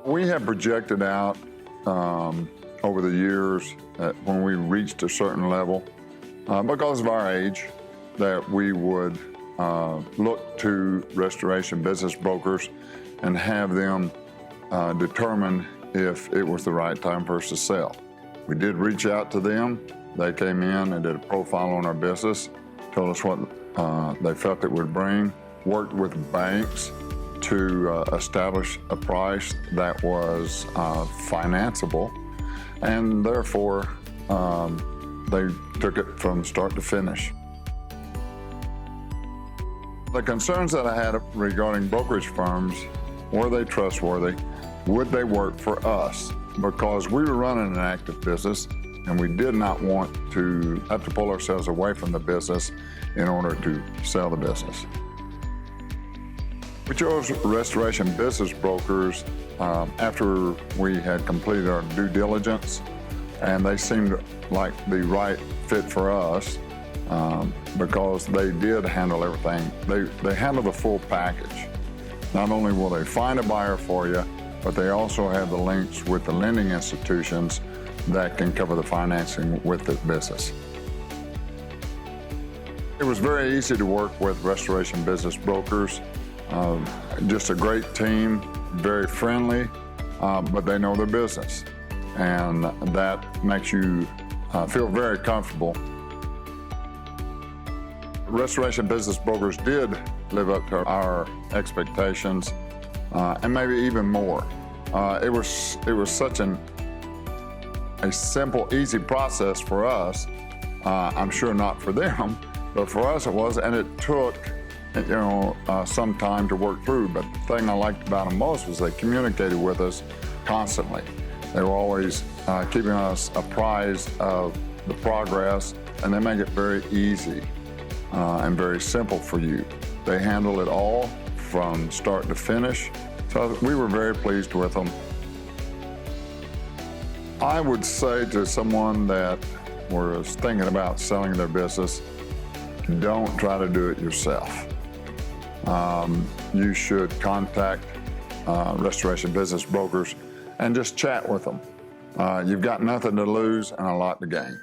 We have projected out over the years that when we reached a certain level, because of our age, that we would look to restoration business brokers and have them determine if it was the right time for us to sell. We did reach out to them. They came in and did a profile on our business, told us what they felt it would bring, worked with banks to establish a price that was financeable, and therefore they took it from start to finish. The concerns that I had regarding brokerage firms, were they trustworthy? Would they work for us? Because we were running an active business and we did not want to have to pull ourselves away from the business in order to sell the business. We chose restoration business brokers after we had completed our due diligence, and they seemed like the right fit for us because they did handle everything. They handle the full package. Not only will they find a buyer for you, but they also have the links with the lending institutions that can cover the financing with the business. It was very easy to work with restoration business brokers. Just a great team, very friendly, but they know their business. And that makes you feel very comfortable. Restoration business brokers did live up to our expectations, and maybe even more. It was such a simple, easy process for us. I'm sure not for them, but for us it was, and it took some time to work through. But the thing I liked about them most was they communicated with us constantly. They were always keeping us apprised of the progress, and they make it very easy and very simple for you. They handle it all from start to finish, so we were very pleased with them. I would say to someone that was thinking about selling their business, don't try to do it yourself. You should contact restoration business brokers and just chat with them. You've got nothing to lose and a lot to gain.